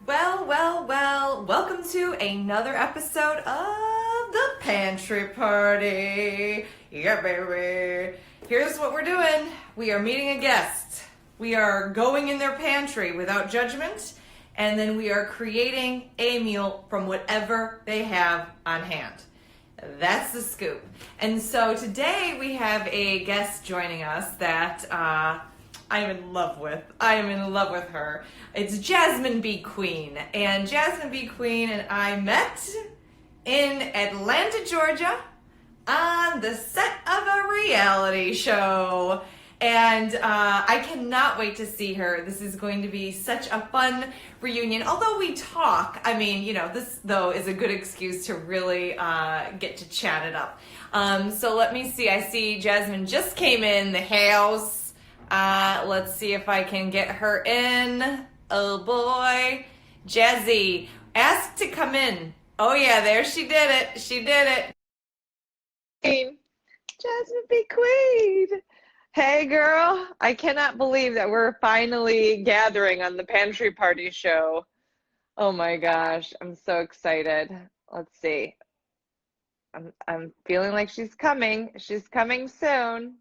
Well, welcome to another episode of the Pantry Party. Yeah, baby. Here's what we're doing. We are meeting a guest. We are going in their pantry without judgment, and then we are creating a meal from whatever they have on hand. That's the scoop. And so today we have a guest joining us that I'm in love with. I am in love with her. It's Jasmine B. Queen. And Jasmine B. Queen and I met in Atlanta, Georgia on the set of a reality show. And I cannot wait to see her. This is going to be such a fun reunion. Although we talk, I mean, you know, this though is a good excuse to really get to chat it up. So let me see. I see Jasmine just came in the house. Let's see if I can get her in. Oh boy. Jazzy, ask to come in. Oh yeah, there she did it. She did it. Jasmine B. Queen. Hey girl, I cannot believe that we're finally gathering on the Pantry Party show. Oh my gosh, I'm so excited. Let's see. I'm feeling like she's coming. She's coming soon.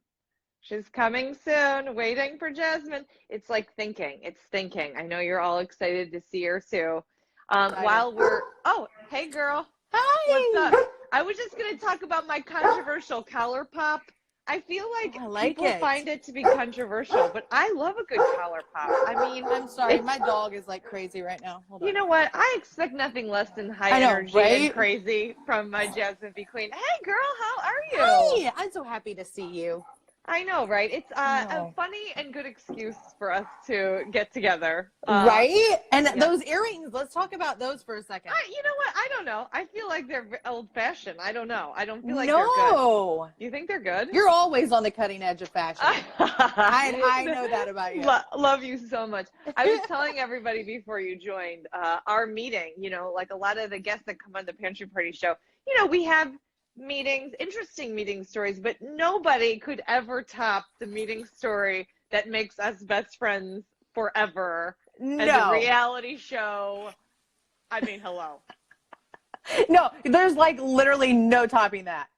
She's coming soon. Waiting for Jasmine. It's like thinking. It's thinking. I know you're all excited to see her too. Oh, hey girl. Hi. What's up? I was just gonna talk about my controversial collar pop. I feel like people find it to be controversial, but I love a good collar pop. I mean, I'm sorry, my dog is like crazy right now. Hold on. You know what? I expect nothing less than high energy and crazy from my Jasmine B. Queen. Hey girl, how are you? Hey, I'm so happy to see you. I know, right? It's a funny and good excuse for us to get together. Right? And those earrings, let's talk about those for a second. You know what? I don't know. I feel like they're old-fashioned. I don't know. I don't feel like they're good. You think they're good? You're always on the cutting edge of fashion. I know that about you. Love you so much. I was telling everybody before you joined our meeting, you know, like a lot of the guests that come on the Pantry Party show, you know, we have meetings, interesting meeting stories, but nobody could ever top the meeting story that makes us best friends forever. No. As a reality show. I mean, hello. No, there's like literally no topping that.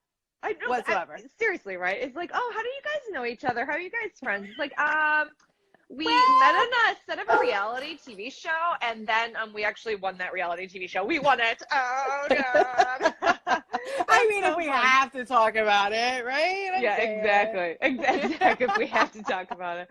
I know, whatsoever. Seriously, right? It's like, oh, how do you guys know each other? How are you guys friends? It's like, we met on a set of a reality TV show, and then we actually won that reality TV show. We won it. Oh, God. I mean, if we have to talk about it, right? Yeah, exactly. Exactly, if we have to talk about it.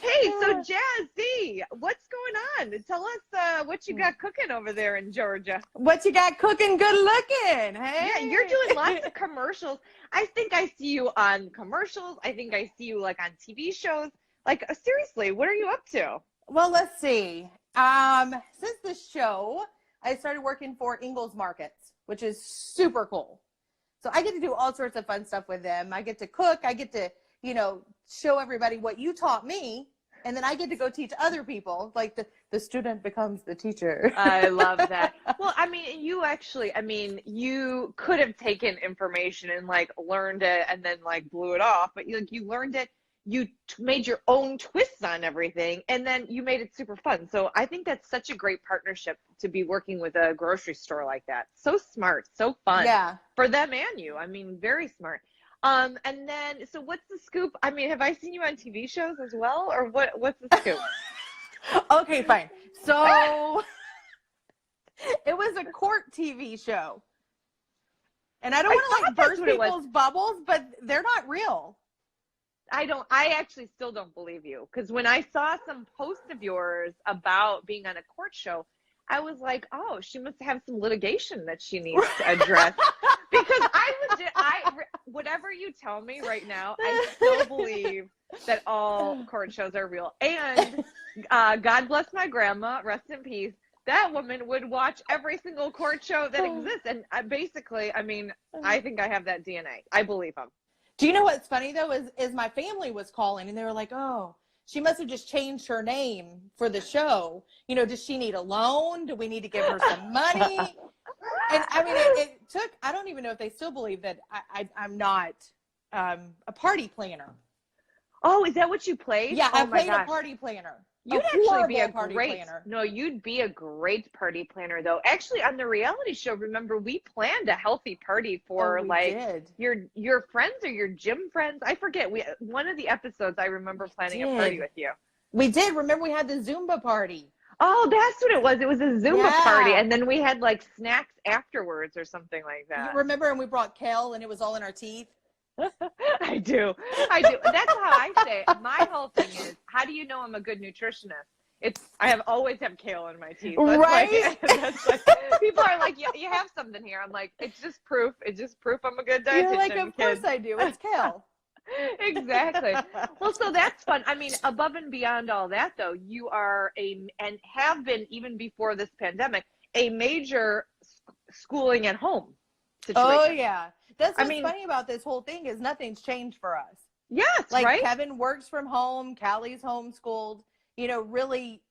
Hey, so Jazzy, what's going on? Tell us what you got cooking over there in Georgia. What you got cooking good looking, hey? Yeah, you're doing lots of commercials. I think I see you on commercials. I think I see you, like, on TV shows. Like, seriously, what are you up to? Well, let's see. Since the show, I started working for Ingles Markets, which is super cool. So I get to do all sorts of fun stuff with them. I get to cook. I get to, you know, show everybody what you taught me. And then I get to go teach other people. Like the student becomes the teacher. I love that. Well, I mean, you could have taken information and like learned it and then like blew it off. But you learned it. You made your own twists on everything, and then you made it super fun. So I think that's such a great partnership to be working with a grocery store like that. So smart, so fun. Yeah. For them and you. I mean, very smart. And then, so what's the scoop? I mean, have I seen you on TV shows as well, or what's the scoop? Okay, fine. So it was a court TV show. And I don't want to like burst people's bubbles, but they're not real. I actually still don't believe you, because when I saw some posts of yours about being on a court show, I was like, oh, she must have some litigation that she needs to address. Because whatever you tell me right now, I still believe that all court shows are real. And God bless my grandma, rest in peace. That woman would watch every single court show that exists. And I think I have that DNA. I believe them. Do you know what's funny though is my family was calling and they were like, oh, she must have just changed her name for the show. You know, does she need a loan? Do we need to give her some money? And I mean, it took, I don't even know if they still believe that I'm not a party planner. Oh, is that what you played? Yeah, I played a party planner. You'd actually be a party great planner. No, you'd be a great party planner though. Actually, on the reality show, remember we planned a healthy party for Did. your friends or your gym friends. I forget. One of the episodes I remember planning a party with you. We did. Remember we had the Zumba party. Oh, that's what it was. It was a Zumba Yeah. party, and then we had like snacks afterwards or something like that. You remember, and we brought kale, and it was all in our teeth. I do. That's how I say it. My whole thing is, how do you know I'm a good nutritionist? I always have kale in my teeth. That's right? That's like, people are like, you have something here. I'm like, it's just proof. It's just proof I'm a good dietitian. You're like, of course I do. It's kale. Exactly. Well, so that's fun. I mean, above and beyond all that, though, you are and have been even before this pandemic, a major schooling at home situation. Oh yeah, that's what's funny about this whole thing is nothing's changed for us. Yes, like right? Kevin works from home, Callie's homeschooled. You know, really,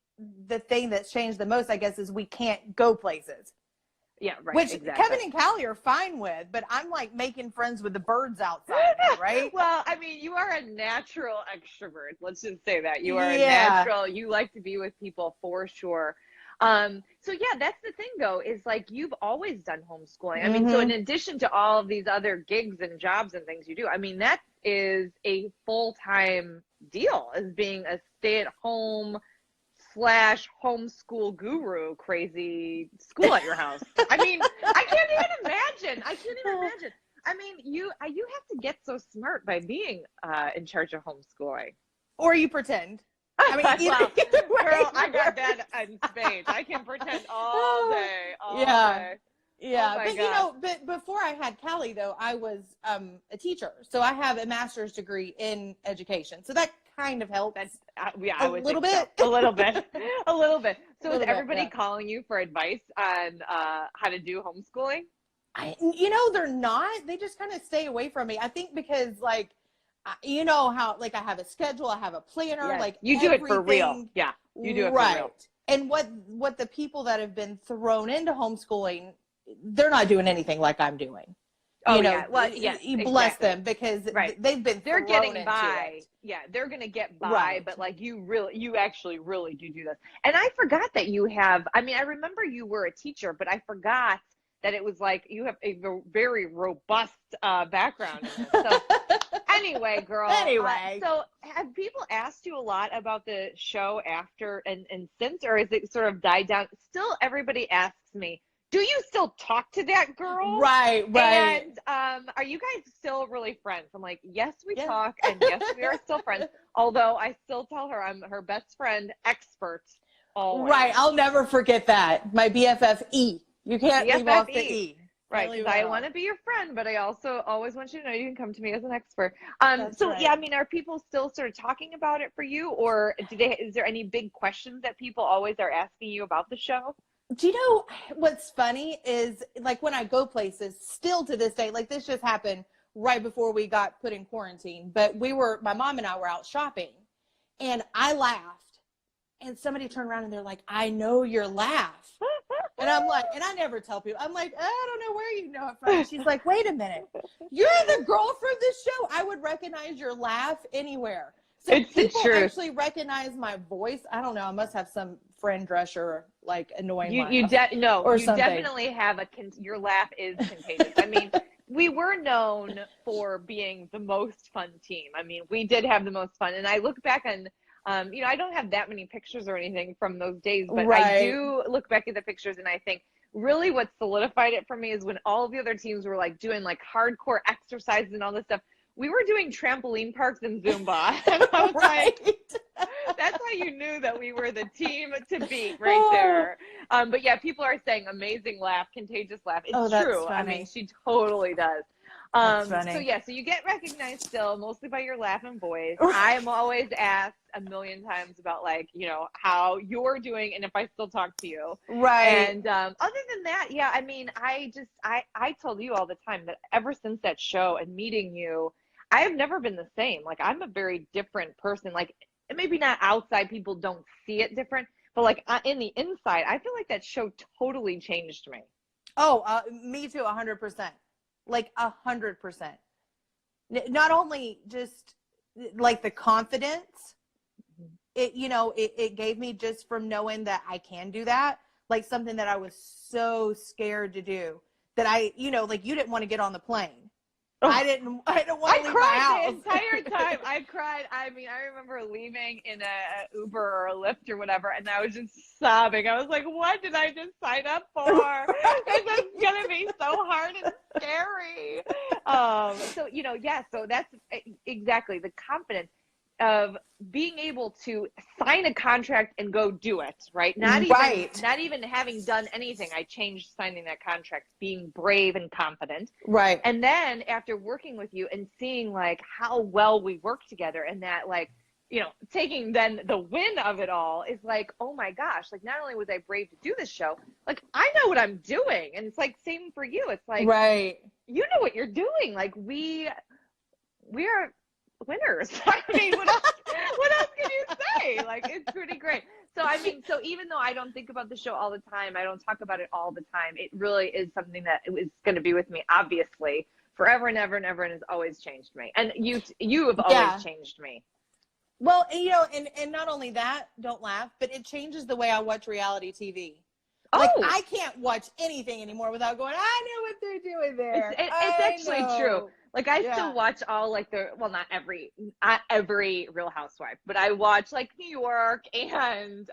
the thing that's changed the most, I guess, is we can't go places. Yeah, right. Which exactly. Kevin and Callie are fine with, but I'm like making friends with the birds outside, right? Well, I mean, you are a natural extrovert. Let's just say that. You are a natural, you like to be with people for sure. So yeah, that's the thing though, is like you've always done homeschooling. I mean, so in addition to all of these other gigs and jobs and things you do, I mean, that is a full-time deal as being a stay-at-home / homeschool guru, crazy school at your house. I mean, I can't even imagine. I mean, you have to get so smart by being in charge of homeschooling. Or you pretend. I mean, either way, girl, I got that in spades. I can pretend all day. Yeah, oh my but God. you know, but before I had Callie though, I was a teacher, so I have a master's degree in education, so that kind of helps. I would little think bit. so. a little bit. So is Little everybody bit, calling you for advice on how to do homeschooling? You know, they're not. They just kind of stay away from me. I think because like, you know how like I have a schedule, I have a planner, Yes. like you do it for real. Yeah, you do it for real. And what the people that have been thrown into homeschooling, they're not doing anything like I'm doing. Oh, you know, yeah. Well, yes, bless them because they're getting by. Yeah, they're going to get by, Right. But like you actually really do this. And I forgot that you have, I mean, I remember you were a teacher, but I forgot that it was like you have a very robust background in this. So anyway, girl. So have people asked you a lot about the show after and since, or is it sort of died down? Still, everybody asks me, do you still talk to that girl? Right. And are you guys still really friends? I'm like, yes, we talk, and yes, we are still friends. Although I still tell her I'm her best friend, expert. Always. Right. I'll never forget that. My BFF E. You can't leave off the E. Right, because I want to be your friend, but I also always want you to know you can come to me as an expert. Right. Yeah, I mean, are people still sort of talking about it for you, or is there any big questions that people always are asking you about the show? Do you know what's funny is like when I go places still to this day, like this just happened right before we got put in quarantine, but my mom and I were out shopping and I laughed and somebody turned around and they're like, I know your laugh. And I'm like, and I never tell people, I'm like, I don't know where you know it from. And she's like, wait a minute, you're the girl from this show. I would recognize your laugh anywhere. So people actually recognize my voice. I don't know. I must have some Fran Drescher like annoying laugh. You definitely have your laugh is contagious. I mean, we were known for being the most fun team. I mean, we did have the most fun. And I look back on, you know, I don't have that many pictures or anything from those days, but I do look back at the pictures and I think really what solidified it for me is when all of the other teams were like doing like hardcore exercises and all this stuff. We were doing trampoline parks and Zumba. And I was like, that's how you knew that we were the team to beat right there. But yeah, people are saying amazing laugh, contagious laugh. It's true. Funny. I mean, she totally does. Funny. So yeah, so you get recognized still mostly by your laugh and voice. I am always asked a million times about like, you know, how you're doing and if I still talk to you. Right. And other than that, yeah, I mean, I told you all the time that ever since that show and meeting you, I have never been the same. Like I'm a very different person. Like maybe not outside, people don't see it different, but like in the inside, I feel like that show totally changed me. Oh, me too, 100%. Like 100%. Not only just like the confidence, it gave me, just from knowing that I can do that, like something that I was so scared to do, that you didn't want to get on the plane. Oh. I didn't want to leave my house. The entire time. I cried. I mean, I remember leaving in a Uber or a Lyft or whatever, and I was just sobbing. I was like, what did I just sign up for? It's going to be so hard and scary. So that's exactly the confidence of being able to sign a contract and go do it, right? Not even having done anything. I changed signing that contract, being brave and confident. Right. And then after working with you and seeing like how well we work together, and that like, taking then the win of it all is like, oh my gosh, like not only was I brave to do this show, like I know what I'm doing. And it's like, same for you. It's like, right. You know what you're doing. Like we are winners. I mean, what else can you say? Like, it's pretty great. So, I mean, even though I don't think about the show all the time, I don't talk about it all the time, it really is something that is going to be with me, obviously, forever and ever and ever, and has always changed me. And you have always changed me. Well, and not only that, don't laugh, but it changes the way I watch reality TV. Like, I can't watch anything anymore without going, I know what they're doing there. It's actually true. Like, I still watch all, like, not every Real Housewife, but I watch, like, New York and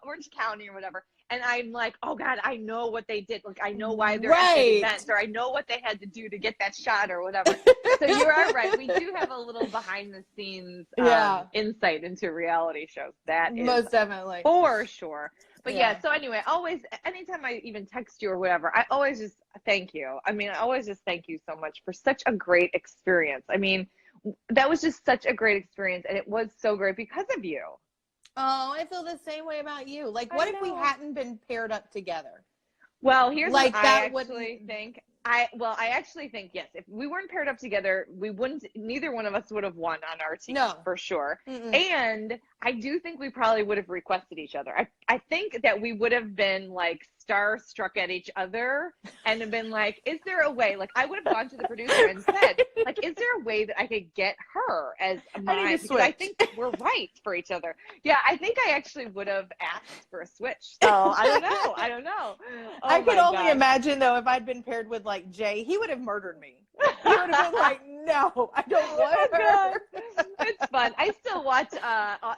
Orange County or whatever. And I'm like, oh, God, I know what they did. Like, I know why they're at the event, or I know what they had to do to get that shot or whatever. So you are right. We do have a little behind-the-scenes insight into reality shows. That is most definitely. For sure. But so anyway, always, anytime I even text you or whatever, I always just thank you. I mean, I always just thank you so much for such a great experience. I mean, that was just such a great experience, and it was so great because of you. Oh, I feel the same way about you. Like, what if we hadn't been paired up together? Well, here's like what I actually think. I actually think, yes, if we weren't paired up together, neither one of us would have won on our team. No. For sure. Mm-mm. And I do think we probably would have requested each other. I think that we would have been like starstruck at each other and have been like, is there a way? Like, I would have gone to the producer and said, like, is there a way that I could get her as mine? Because I think we're right for each other. Yeah, I think I actually would have asked for a switch. So I don't know. Oh, I could only imagine, though, if I'd been paired with like Jay, he would have murdered me. He would have been like, no, I don't want her. It's fun. I still watch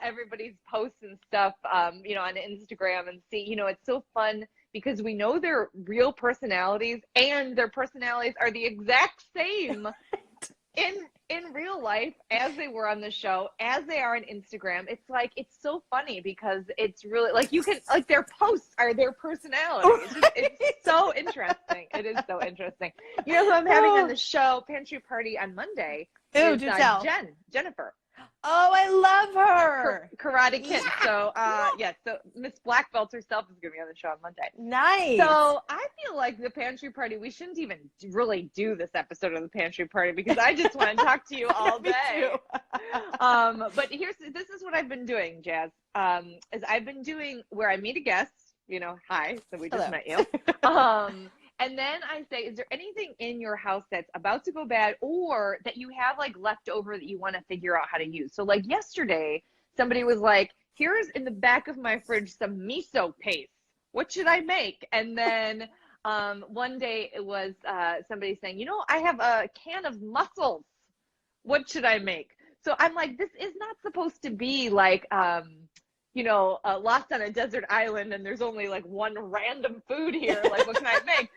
everybody's posts and stuff, on Instagram, and see, it's so fun because we know their real personalities, and their personalities are the exact same in real life as they were on the show, as they are on Instagram. It's like, it's so funny because it's really like, you can, like, their posts are their personalities. It's so interesting. It is so interesting. You know who I'm having on the show, Pantry Party, on Monday? Ooh, do tell. Jennifer. Oh, I love her. Karate Kid. Yeah. So Miss Black Belt herself is going to be on the show on Monday. Nice. So I feel like the Pantry Party, we shouldn't even really do this episode of the Pantry Party because I just want to talk to you all day. But this is what I've been doing, Jazz. Is I've been doing where I meet a guest, hi, so we just met you. And then I say, is there anything in your house that's about to go bad or that you have like left over that you want to figure out how to use? So like yesterday, somebody was like, here's in the back of my fridge some miso paste. What should I make? And then one day it was somebody saying, I have a can of mussels. What should I make? So I'm like, this is not supposed to be like, lost on a desert island and there's only like one random food here. Like, what can I make?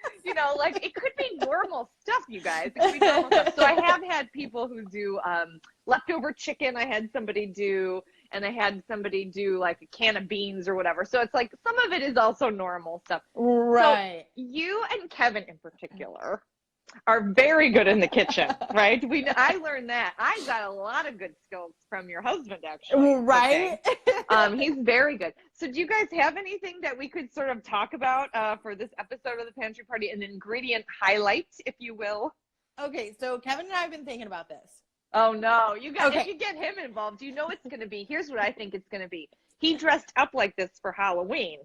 Like it could be normal stuff, you guys. It could be normal stuff. So I have had people who do leftover chicken. I had somebody do like a can of beans or whatever. So it's like some of it is also normal stuff. Right. So you and Kevin in particular are very good in the kitchen, right? I learned that. I got a lot of good skills from your husband, actually. Right. Okay. He's very good. So do you guys have anything that we could sort of talk about for this episode of the Pantry Party, an ingredient highlight, if you will? Okay, so Kevin and I have been thinking about this. Oh no, if you get him involved, it's going to be, here's what I think it's going to be. He dressed up like this for Halloween.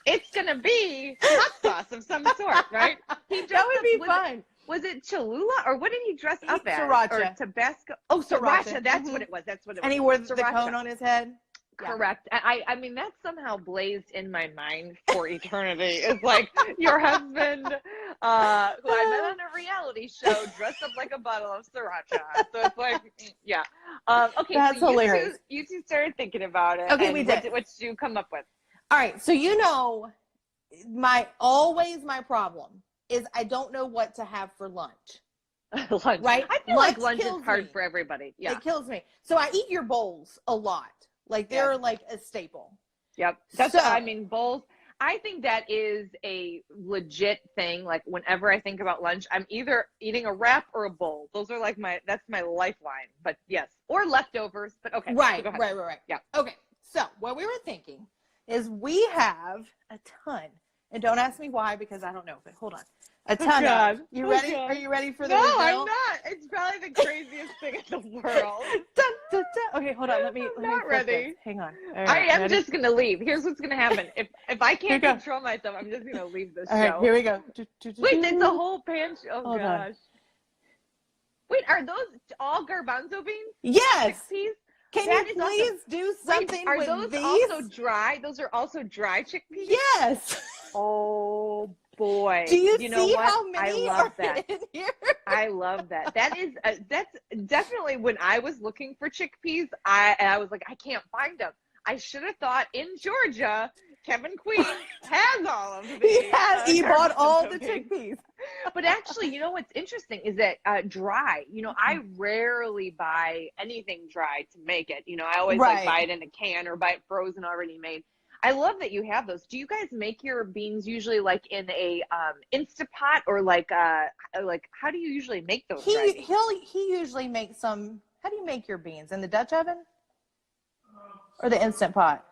It's going to be hot sauce of some sort, right? That would be fun. Was it Cholula or what did he dress up as? Sriracha. Or Tabasco? Oh, Sriracha. That's what it was. That's what it was. And he wore the Sriracha. cone on his head. Correct. I mean, that's somehow blazed in my mind for eternity. It's like your husband, who I met on a reality show, dressed up like a bottle of sriracha. So it's like, yeah. Okay, That's so hilarious. You two started thinking about it. Okay, and we did. What did you come up with? All right, so my problem is I don't know what to have for lunch. Lunch. Right? I feel like lunch is kills hard me. for everybody. Yeah. It kills me. So I eat your bowls a lot. Like they're like a staple. Yep. I mean, bowls. I think that is a legit thing. Like whenever I think about lunch, I'm either eating a wrap or a bowl. Those are like that's my lifeline. But yes, or leftovers. But okay. Right. So go ahead. Right. Yeah. Okay. So what we were thinking is we have a ton, and don't ask me why because I don't know. But hold on. A ton of. You ready? God. Are you ready for the No, reveal? I'm not. It's probably the craziest thing in the world. Dun, dun, dun. Okay, hold on. Let me not flip ready. this. Hang on. All I right, am ready? just gonna leave. Here's what's gonna happen. If I can't go. control myself, I'm just gonna leave this All show. right, here we go. Wait, it's a whole pantry. Oh Hold gosh. on. Wait, are those all garbanzo beans? Yes. Chickpeas? Can That you is awesome. please do something Wait, are with those these? also dry? Those are also dry chickpeas? Yes. Oh boy. Do you know see what? how many I love are that. in here? I love that. That's definitely when I was looking for chickpeas, I was like, I can't find them. I should have thought in Georgia, Kevin Queen has all of these. He bought all garbanzo the beans. chickpeas. But actually, you know what's interesting is that dry. You know, I rarely buy anything dry to make it. You know, I always like buy it in a can or buy it frozen already made. I love that you have those. Do you guys make your beans usually like in a Instapot or like how do you usually make those? He usually makes some. How do you make your beans in the Dutch oven or the Instant Pot?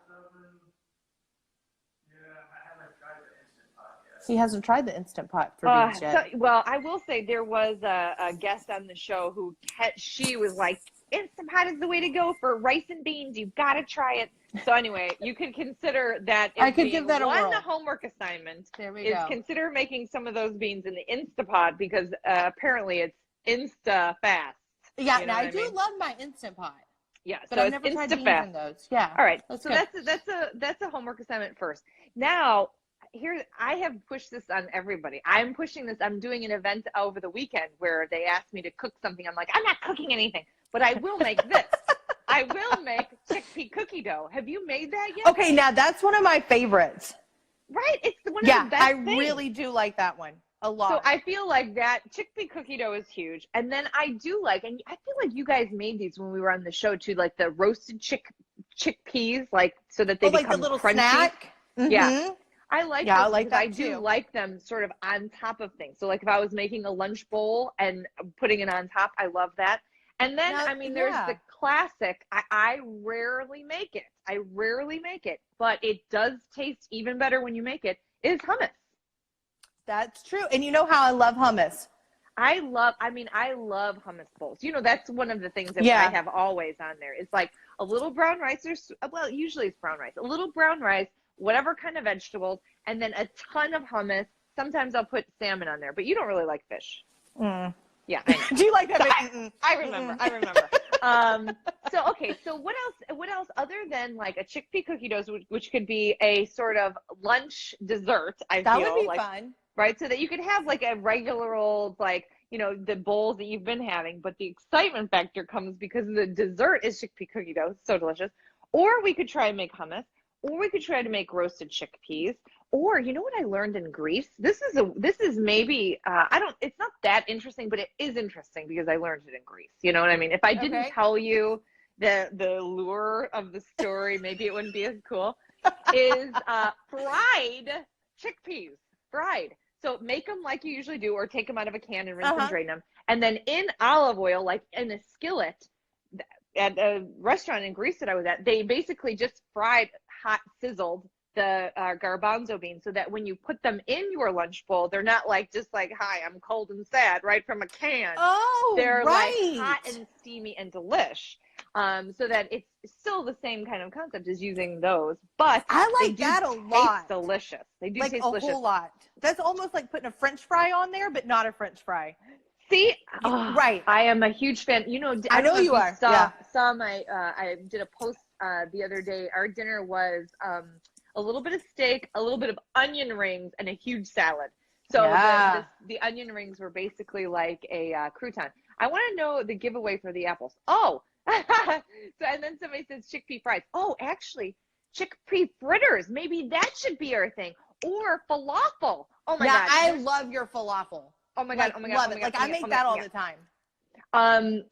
He hasn't tried the Instant Pot for beans yet. Well, I will say there was a guest on the show who she was like, Instant Pot is the way to go for rice and beans. You've got to try it. So anyway, you can consider that. I could give that a whirl. One homework assignment is consider making some of those beans in the Instapot because apparently it's Insta fast. Yeah, you know now I what do love my Instant Pot. Yeah, but so I've never tried beans Instafast. in those. Yeah. All right. That's so good. that's a homework assignment first. Now, here I have pushed this on everybody. I'm pushing this. I'm doing an event over the weekend where they asked me to cook something. I'm like, I'm not cooking anything, but I will make this. I will make chickpea cookie dough. Have you made that yet? Okay, now that's one of my favorites. Right? It's one of the best I things. really do like that one a lot. So I feel like that chickpea cookie dough is huge. And then I do like, and I feel like you guys made these when we were on the show too, like the roasted chickpeas, like so that they become like the little crunchy. snack. Mm-hmm. Yeah. I like I those like because that I do too. like them sort of on top of things. So like if I was making a lunch bowl and putting it on top, I love that. And then, Now, there's the classic. I rarely make it, but it does taste even better when you make it, is hummus. That's true. And you know how I love hummus. I love hummus bowls. You know, that's one of the things that I have always on there. It's like a little brown rice, usually it's brown rice, a little brown rice, whatever kind of vegetables, and then a ton of hummus. Sometimes I'll put salmon on there, but you don't really like fish. Mm. Yeah, I know. Do you like that? I remember. So what else other than like a chickpea cookie dough, which could be a sort of lunch dessert, that would be fun. Right? So that you could have like a regular old, like, you know, the bowls that you've been having, but the excitement factor comes because the dessert is chickpea cookie dough. So delicious. Or we could try and make hummus, or we could try to make roasted chickpeas. Or, you know what I learned in Greece? This is maybe, it's not that interesting, but it is interesting because I learned it in Greece. You know what I mean? If I didn't tell you the lure of the story, maybe it wouldn't be as cool, is fried chickpeas. Fried. So make them like you usually do, or take them out of a can and rinse and drain them. And then in olive oil, like in a skillet, at a restaurant in Greece that I was at, they basically just fried, hot, sizzled the garbanzo beans so that when you put them in your lunch bowl, they're not like just like, hi, I'm cold and sad, right from a can. Oh, they're right. like hot and steamy and delish. so that it's still the same kind of concept as using those, but I they like do that a lot. taste delicious. They do Like taste a delicious. whole lot. That's almost like putting a French fry on there, but not a French fry. See, Right. I am a huge fan. You know, I know don't you if are. Saw, Yeah. saw my, I did a post the other day. Our dinner was a little bit of steak, a little bit of onion rings, and a huge salad. So Yeah. the onion rings were basically like a crouton. I want to know the giveaway for the apples. Oh, so and then somebody says chickpea fries. Oh, actually, chickpea fritters. Maybe that should be our thing. Or falafel. Oh my God. I love your falafel. Oh my God. Like, Oh my God. love Oh my it. God. Like oh I my make God, that oh all my the God. time.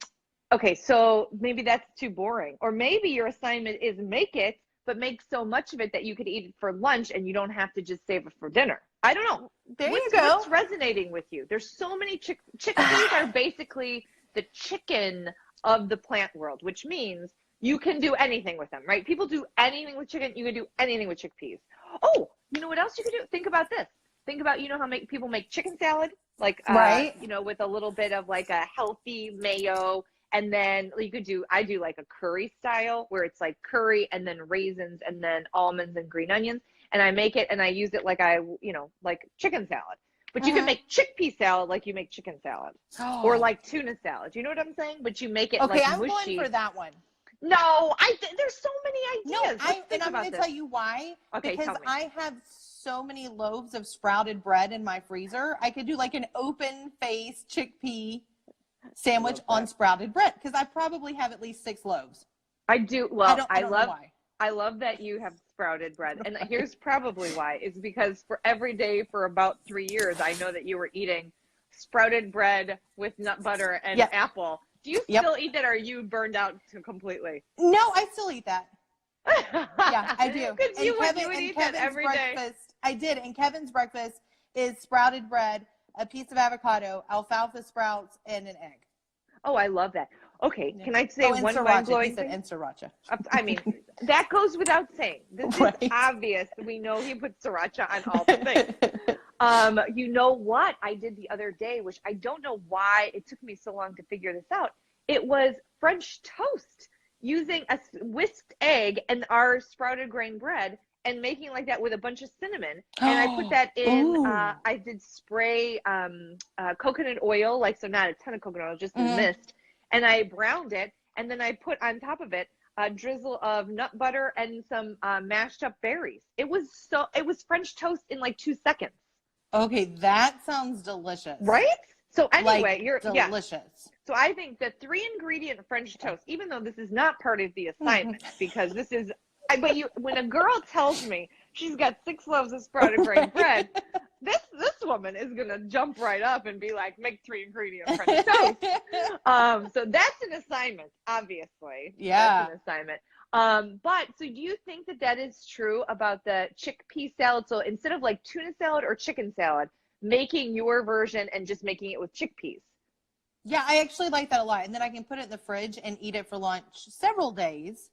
Okay, so maybe that's too boring. Or maybe your assignment is make it, but make so much of it that you could eat it for lunch and you don't have to just save it for dinner. I don't know. There you go. What's resonating with you? There's so many chickpeas are basically the chicken of the plant world, which means you can do anything with them, right? People do anything with chicken. You can do anything with chickpeas. Oh, you know what else you can do? Think about this. Think about, you know how people make chicken salad? Like, Right. you know, with a little bit of like a healthy mayo. And then you could I do like a curry style where it's like curry and then raisins and then almonds and green onions. And I make it and I use it like like chicken salad. But you can make chickpea salad like you make chicken salad. Or like tuna salad. You know what I'm saying? But you make it Okay, like I'm mushy. going for that one. No, there's so many No, ideas. and I'm going to tell you why. Okay, because tell me. I have so many loaves of sprouted bread in my freezer. I could do like an open face chickpea sandwich on sprouted bread because I probably have at least 6 loaves. I do. Well, I don't know why. I love that you have sprouted bread. And here's probably why. Is because for every day for about 3 years, I know that you were eating sprouted bread with nut butter and apple. Do you still eat that, or are you burned out completely? No, I still eat that. Yeah, I do. Because you would eat that every day. I did. And Kevin's breakfast is sprouted bread, a piece of avocado, alfalfa sprouts, and an egg. Oh, I love that. Okay, can I say one sriracha. mind-blowing He said thing? and sriracha. I mean, that goes without saying. This is obvious. We know he puts sriracha on all the things. You know what I did the other day, which I don't know why it took me so long to figure this out. It was French toast using a whisked egg and our sprouted grain bread and making like that with a bunch of cinnamon. And I put that in, I did spray coconut oil, like, so not a ton of coconut oil, just a mist. And I browned it. And then I put on top of it a drizzle of nut butter and some mashed up berries. It was French toast in like 2 seconds. Okay, that sounds delicious. Right? So anyway, like, you're delicious. Yeah. So I think the 3-ingredient French toast, even though this is not part of the assignment, because this is, but when a girl tells me she's got 6 loaves of sprouted grain bread, this woman is gonna jump right up and be like, make 3-ingredient French toast. So that's an assignment, obviously. Yeah, that's an assignment. But so do you think that is true about the chickpea salad? So instead of like tuna salad or chicken salad, making your version and just making it with chickpeas? Yeah, I actually like that a lot. And then I can put it in the fridge and eat it for lunch several days,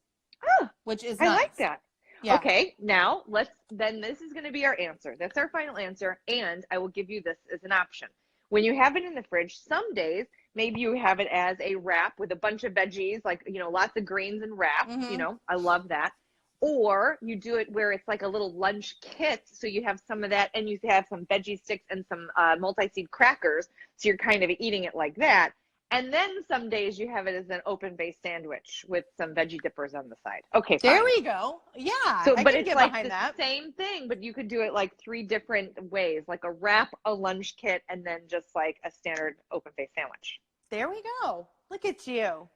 which is nice. I like that. Yeah. Okay, now this is going to be our answer. That's our final answer. And I will give you this as an option. When you have it in the fridge, some days, maybe you have it as a wrap with a bunch of veggies, like, lots of greens and wrap. I love that. Or you do it where it's like a little lunch kit. So you have some of that and you have some veggie sticks and some multi-seed crackers. So you're kind of eating it like that. And then some days you have it as an open base sandwich with some veggie dippers on the side. Okay, fine. There we go. Yeah. So, I but can it's get like behind the that. same thing, but you could do it like 3 different ways, like a wrap, a lunch kit, and then just like a standard open face sandwich. There we go. Look at you.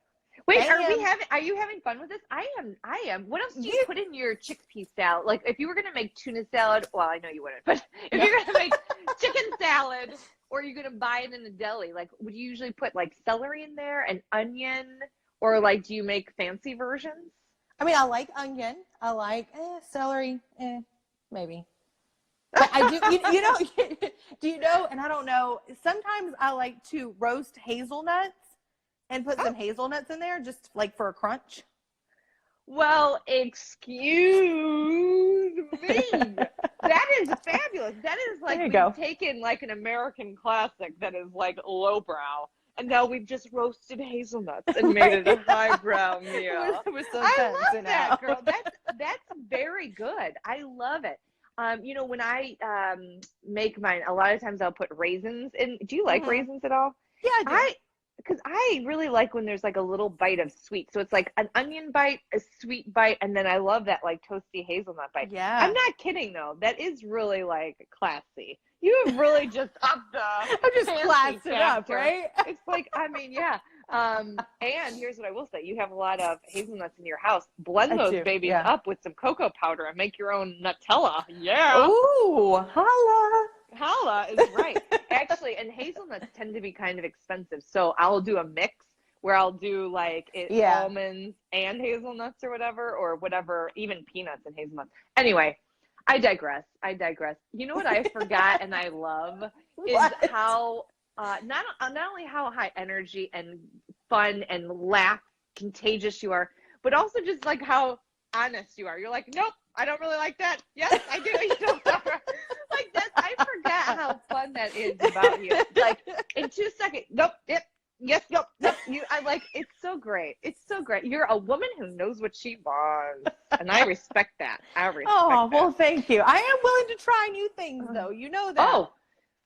Wait, are you having fun with this? I am. What else do you put in your chickpea salad? Like if you were going to make tuna salad, well, I know you wouldn't, but if you're going to make chicken salad or you're going to buy it in a deli, like would you usually put like celery in there and onion, or like do you make fancy versions? I mean, I like onion. I like celery, maybe. But I do, do you know, and I don't know, sometimes I like to roast hazelnuts and put some hazelnuts in there just like for a crunch. Well, excuse me. That is fabulous. That is like we've taken like an American classic that is like lowbrow And now we've just roasted hazelnuts and made it a highbrow meal. We're so I fancy love now. that, girl. That's very good. I love it. When I make mine, a lot of times I'll put raisins in. Do you like raisins at all? Yeah, I do. Because I really like when there's like a little bite of sweet. So it's like an onion bite, a sweet bite, and then I love that like toasty hazelnut bite. Yeah. I'm not kidding though. That is really like classy. You have really just upped the I just fancy classed it up, factor. right? It's like, I mean, yeah. And here's what I will say. You have a lot of hazelnuts in your house. Blend I those do, babies yeah. up with some cocoa powder and make your own Nutella. Yeah. Ooh, holla. Holla is right. Actually, and hazelnuts tend to be kind of expensive. So I'll do a mix where I'll do like almonds and hazelnuts or whatever, even peanuts and hazelnuts. Anyway, I digress. You know what I forgot and I love is how not only how high energy and fun and laugh contagious you are, but also just like how honest you are. You're like, nope, I don't really like that. Yes, I do. You know, like that. I forgot how fun that is about you. Like in 2 seconds, nope, yep, yes, nope, nope. I like. It's so great. It's so great. You're a woman who knows what she wants, and I respect that. Oh, well, thank you. I am willing to try new things, though. You know that. Oh,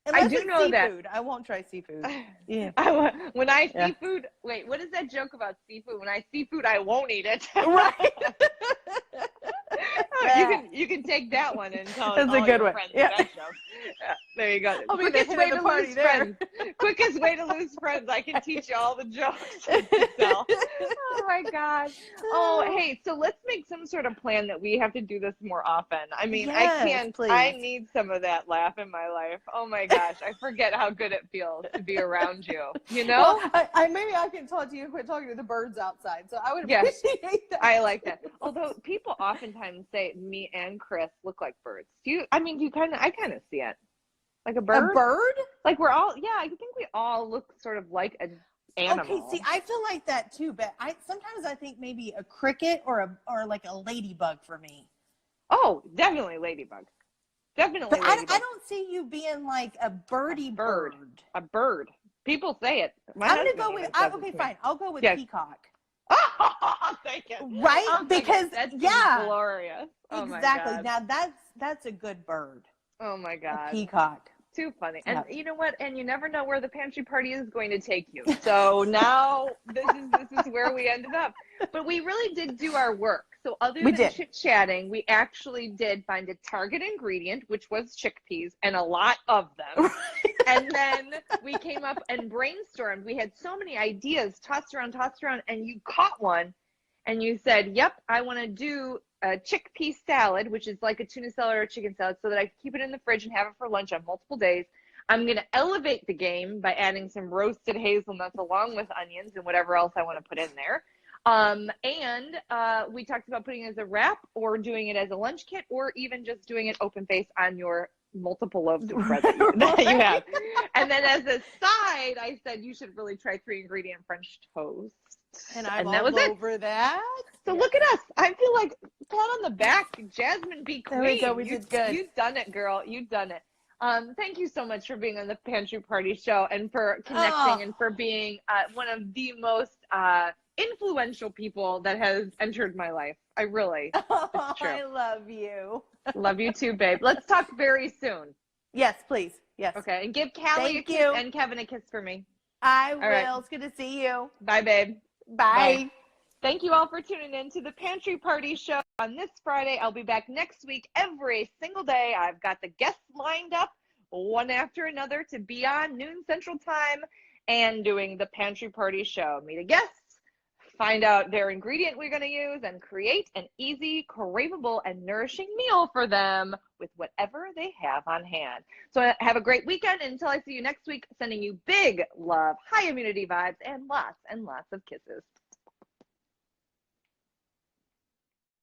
unless I do it's know seafood. that. I won't try seafood. Yeah. When I seafood, wait, what is that joke about seafood? When I seafood, I won't eat it. Right. You can take that one and tell That's all a good your one. friends Yeah. that joke. Yeah, there you go. I'll be the Quickest hit way of to the party lose there. friends. Quickest way to lose friends. I can teach you all the jokes to tell. Oh my God. Oh, hey, so let's make some sort of plan that we have to do this more often. I mean, Yes, I can't. please. I need some of that laugh in my life. Oh my gosh, I forget how good it feels to be around you. You know? Well, maybe I can talk to you and quit talking to the birds outside. So I would Yes. appreciate that. I like that. Although people oftentimes say me and Chris look like birds. I kind of see it. Like a bird? A bird? Like I think we all look sort of like an animal. Okay, see, I feel like that too, but sometimes I think maybe a cricket or like a ladybug for me. Oh, definitely ladybug. Definitely But ladybug. I don't see you being like a birdie bird. A bird. People say it. I'm going to go with, okay, fine. I'll go with peacock. Oh, thank you. Right? Because, that's glorious. Oh exactly. My God. Now that's a good bird. Oh my God. A peacock. Too funny. And you know what? And you never know where the pantry party is going to take you. So now this is where we ended up. But we really did do our work. So other than chit-chatting, we actually did find a target ingredient, which was chickpeas, and a lot of them. And then we came up and brainstormed. We had so many ideas tossed around, and you caught one. And you said, yep, I want to do a chickpea salad, which is like a tuna salad or a chicken salad, so that I can keep it in the fridge and have it for lunch on multiple days. I'm going to elevate the game by adding some roasted hazelnuts along with onions and whatever else I want to put in there. We talked about putting it as a wrap or doing it as a lunch kit or even just doing it open face on your multiple loaves of bread that you have. And then as a side, I said you should really try 3-ingredient French toast. And I'm that all was over that. So look at us. I feel like pat on the back. Jasmine B. Queen. There we go. We did good. You've done it, girl. You've done it. Thank you so much for being on the Pantry Party show and for connecting and for being one of the most influential people that has entered my life. I really. It's true. I love you. Love you too, babe. Let's talk very soon. Yes, please. Yes. Okay. And give Callie a kiss and Kevin a kiss for me. I will. Right. It's good to see you. Bye, babe. Bye. Thank you all for tuning in to the Pantry Party show on this Friday. I'll be back next week every single day. I've got the guests lined up one after another to be on noon Central Time and doing the Pantry Party show. Meet a guest, find out their ingredient we're going to use, and create an easy, craveable, and nourishing meal for them with whatever they have on hand. So have a great weekend. And until I see you next week, sending you big love, high immunity vibes, and lots of kisses.